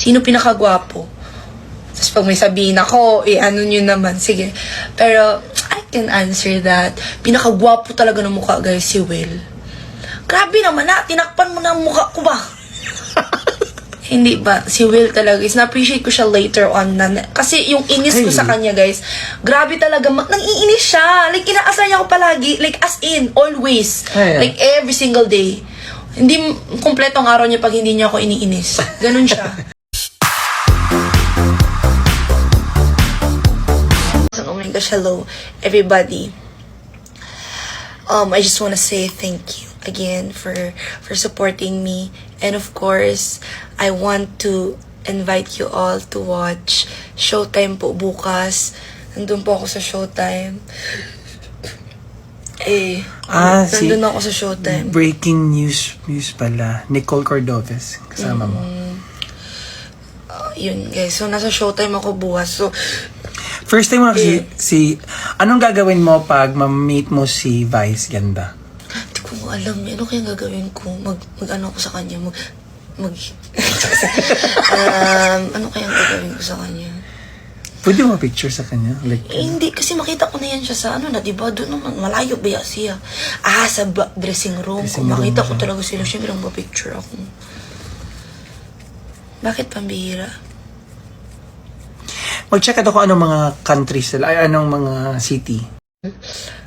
Sino pinakagwapo? Tapos pag may sabihin ako, ano nyo naman, sige. Pero, I can answer that. Pinakagwapo talaga ng mukha, guys, si Will. Grabe naman na, tinakpan mo na ang mukha ko ba? Hindi ba? Si Will talaga, is na-appreciate ko siya later on. Kasi yung inis ko sa kanya, guys, grabe talaga, nang-iinis siya. Like, inaasar niya ako palagi. Like, as in, always. Like, every single day. Hindi kumpletong araw niya pag hindi niya ako iniinis. Ganun siya. Oh my gosh, hello, everybody. I just want to say thank you again for supporting me. And of course, I want to invite you all to watch Showtime po bukas. Nandun po ako sa Showtime. Nandun ako sa Showtime. Breaking news pala. Nicole Cordoves, kasama mo. Yun guys, so nasa Showtime ako bukas. So, first time mo anong gagawin mo pag ma-meet mo si Vice Ganda? Hindi ko alam. Ano kaya gagawin ko? Mag-ano ko sa kanya? Ano kaya gagawin ko sa kanya? Pwede mo picture sa kanya? Like, hindi, kasi makita ko na yan siya sa diba? Doon naman, malayo ba siya? Sa dressing room. Kung makita ko talaga sila, syempre mag-picture ako. Bakit pambihira? mag-check ako anong mga countries sila, ay anong mga city.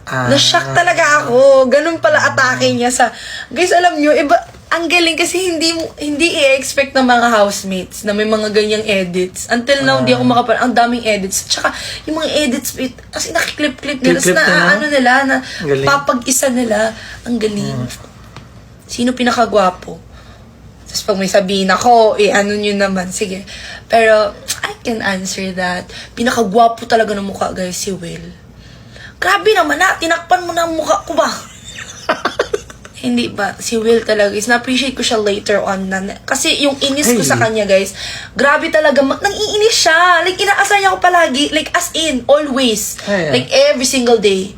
Na-shock talaga ako. Ganun pala atake niya sa... Guys, alam nyo, iba, ang galing kasi hindi i-expect ng mga housemates na may mga ganyang edits. Until now, hindi ako ang daming edits. Tsaka, yung mga edits, kasi nakiklip-clip nila. Tapos ano nila, na papag-isa nila. Ang galing. Sino pinakagwapo? Tapos pag may sabihin ako, ano nyo naman, sige. Pero, I can answer that. Pinakagwapo talaga ng mukha, guys, si Will. Grabe naman na, tinakpan mo na ang mukha ko ba? Hindi ba? Si Will talaga, is na-appreciate ko siya later on. Kasi yung inis ko sa kanya, guys, grabe talaga, nang-iinis siya. Like, inaasar niya ako palagi. Like, as in, always. Like, every single day.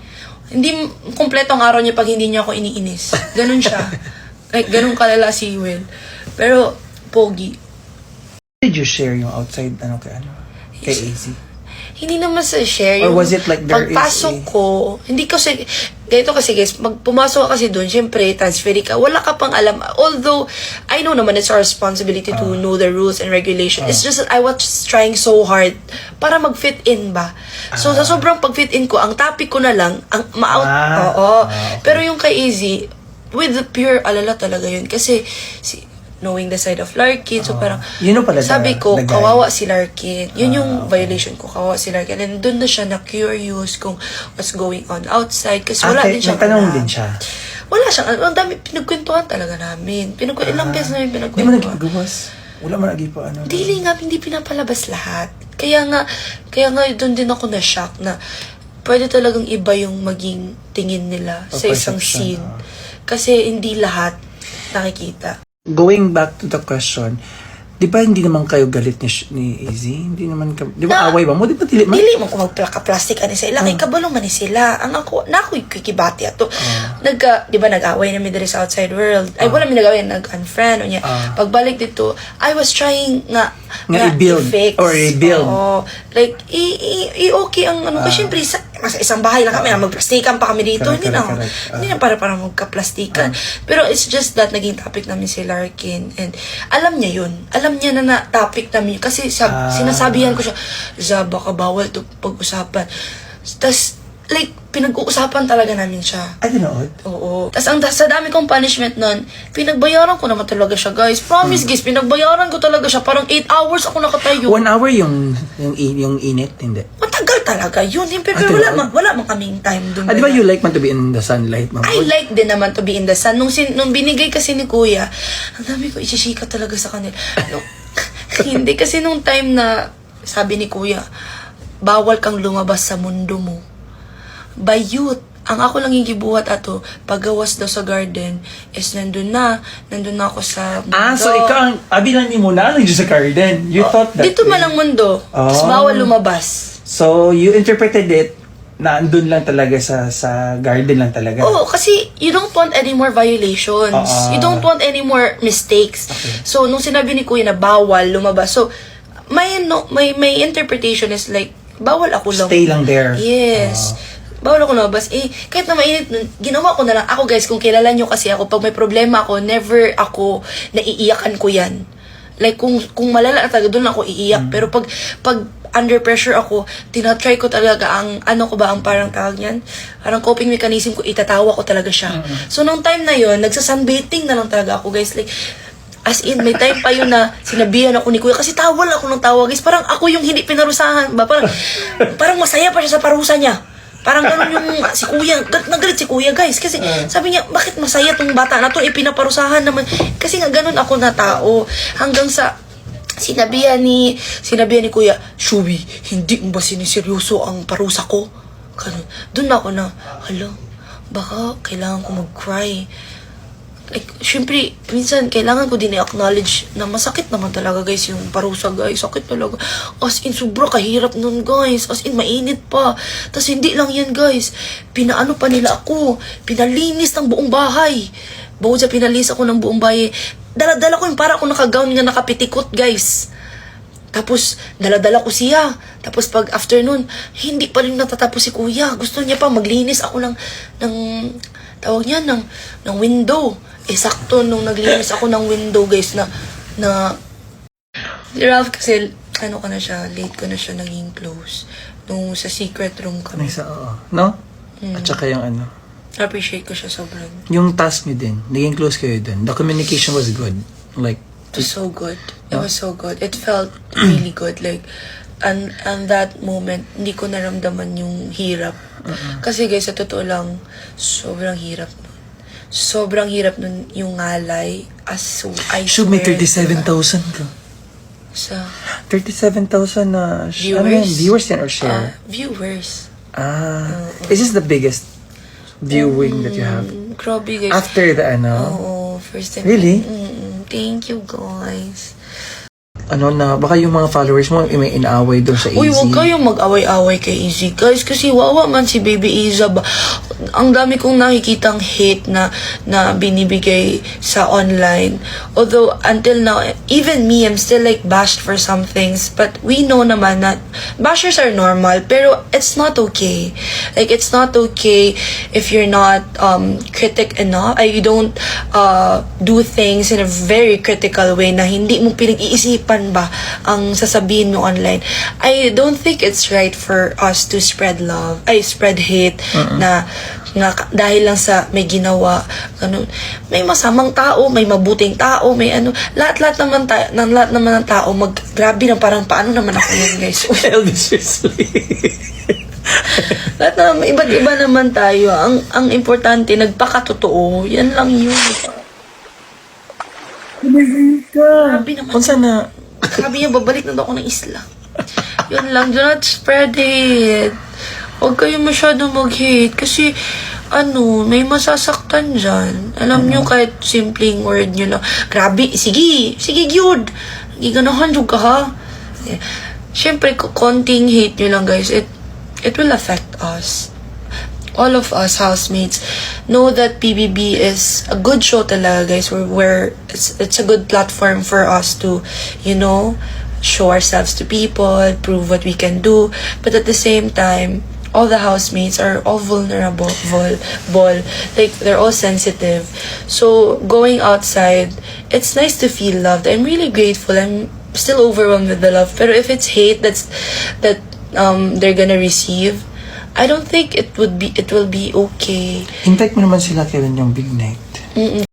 Hindi kumpletong araw niya pag hindi niya ako iniinis. Ganun siya. Like, ganun kalala si Will. Pero, pogi. Did you share yung outside, kay AZ? Hindi naman sa share. Or was it like there pagpasok ko, hindi ko ganito kasi guys, pumasok ka kasi doon, syempre, transfer ka, wala ka pang alam. Although, I know naman it's our responsibility to know the rules and regulations. It's just that I was trying so hard para mag-fit in ba. So, sa sobrang pag-fit in ko, ang topic ko na lang, ang ma-out. Okay. Pero yung kay AZ, with the pure alala talaga yun. Kasi, knowing the side of Larkin, so parang, sabi ko, kawawa si Larkin. Yun yung violation ko, kawawa si Larkin. And doon na siya na-curious kung what's going on outside. Kasi wala din siya. Natanong din siya. Wala siya. Ang dami, pinagkwentuhan talaga namin. Ilang beses namin pinagkwentuhan. Hindi mo nagagawas? Wala mo nagipa, hindi pinapalabas lahat. Kaya nga doon din ako na-shock na pwede talagang iba yung maging tingin nila sa isang scene. Kasi hindi lahat nakikita. Going back to the question, di ba hindi naman kayo galit ni AZ? Hindi naman di ba away ba mo? Di ba dili mo kung magplaka-plastic ani sa ilang ikabalong man ni sila. Ang ako kikibati ato. Di ba nag-away na mi diri sa outside world. Ay wala mi nag-away, nag-unfriend o niya. Pagbalik dito, I was trying nga i-build or rebuild. Like okay ang kasi syempre sa isang bahay lang kami, magplastikan pa kami dito. Hindi na para magka-plastikan. Pero it's just that naging topic namin si Larkin. And alam niya yun. Alam niya na topic namin. Kasi sinasabihan ko siya, Zab, baka bawal to pag-usapan. Tapos, like, pinag-uusapan talaga namin siya. Ay, ganoon? Oo. Tapos, sa dami kong punishment nun, pinagbayaran ko naman talaga siya, guys. Promise, guys, pinagbayaran ko talaga siya. Parang 8 hours ako nakatayo. 1 hour yung init, hindi? Matagal talaga yun. Pero wala man kaming time doon. Di ba you like man to be in the sunlight? I like din naman to be in the sun. Nung binigay kasi ni Kuya, ang dami ko isisika talaga sa kanila. Hindi kasi nung time na sabi ni Kuya, bawal kang lumabas sa mundo mo. Bayut. Ang ako lang yung gibuhat ato, pagawas daw sa garden, is nandun na ako sa mundo. So ikaw, abi lang ni mo na sa garden. You thought that dito man ang mundo. Tapos bawal lumabas. So, you interpreted it naandun lang talaga sa garden lang talaga. Oo, kasi you don't want any more violations. You don't want any more mistakes. Okay. So, nung sinabi ni Kuya na bawal lumabas, so, may interpretation is like, bawal ako lang. Stay lang there. Yes. Bawal ako lumabas. Kahit na mainit nun, ginawa ko na lang. Ako guys, kung kilala nyo kasi ako, pag may problema ako, never ako naiiyakan ko yan. Like, kung malala na talaga, doon ako iiyak. Pero pag under pressure ako, tinatry ko talaga ang, ang parang tawag niyan? Parang coping mechanism ko, itatawa ko talaga siya. So, nung time na yon nagsasunbathing na lang talaga ako, guys. Like, as in, may time pa yun na sinabihan ako ni Kuya, kasi tawa lang ako ng tawa, guys. Parang ako yung hindi pinarusahan ba? Parang masaya pa siya sa parusa niya. Parang ganun yung si Kuya, nagalit si Kuya, guys. Kasi sabi niya, bakit masaya tong bata na to? Pinaparusahan naman. Kasi nga ganun ako na tao. Hanggang sa sinabihan ni Kuya, Shubi, hindi mo ba siniseryoso ang parusa ko? Ganun. Doon ako na, hala, baka kailangan ko mag-cry. Like, syempre, minsan, kailangan ko din i-acknowledge na masakit naman talaga, guys, yung parusa, guys. Sakit talaga. As in, sobra kahirap nun, guys. As in, mainit pa. Tapos, hindi lang yan, guys. Pinaano pa nila ako. Pinalinis ng buong bahay. Bukod sa pinalinis ako ng buong bahay, dala-dala ko yung para ako nakagown nga nakapitikot, guys. Tapos, dala-dala ko siya. Tapos, pag afternoon, hindi pa rin natatapos si Kuya. Gusto niya pa maglinis ako ng tawag niya, ng window. Sakto nung naglinis ako ng window, guys, na si Ralph kasi, late ko na siya naging close. Nung sa secret room kami. No? At saka yung Appreciate ko siya sobrang. yung task niyo din, naging close kayo din. The communication was good. Like, It was so good. It was so good. It felt really good. Like, and that moment, hindi ko naramdaman yung hirap. Kasi guys, sa totoo lang, sobrang hirap nun. Sobrang hirap nun yung ngalay. I should may swear, 37,000 ka. Sa 37,000 na viewers yan or share? Viewers. Is this the biggest viewing that you have? Grabe guys. After the Oo, first time. Really? Thank you guys. Baka yung mga followers mo may inaaway doon sa Easy. Uy, huwag kayong mag-away-away kay Easy, guys. Kasi wawa man si Baby Iza ba. Ang dami kong nakikitang hate na binibigay sa online. Although, until now, even me, I'm still like bashed for some things. But we know naman na bashers are normal. Pero it's not okay. Like, it's not okay if you're not critic enough. You don't do things in a very critical way na hindi mo pinag-iisipan ba ang sasabihin mo online. I don't think it's right for us to spread hate na dahil lang sa may ginawa, ganun. May masamang tao, may mabuting tao, may lahat naman ng tao grabe na parang paano naman ako yan, guys. Elvis Presley. Lahat na iba't iba naman tayo. Ang importante nagpakatotoo. Yan lang yun. Grabe naman. Kung sana, Sabi niya, babalik na daw ako ng isla. Yun lang, do not spread hate. Huwag kayo masyado mag-hate. Kasi, may masasaktan dyan. Alam nyo, kahit simpleng word nyo lang, grabe, sige, gyud. Giganahan jud ka, ha? Siyempre, konting hate nyo lang, guys, it will affect us. All of us housemates know that PBB is a good show talaga, guys. Where it's a good platform for us to, show ourselves to people, prove what we can do. But at the same time, all the housemates are all vulnerable, like they're all sensitive. So going outside, it's nice to feel loved. I'm really grateful. I'm still overwhelmed with the love. Pero if it's hate that they're gonna receive, I don't think it will be okay. invite mo naman sila kailan yung big night.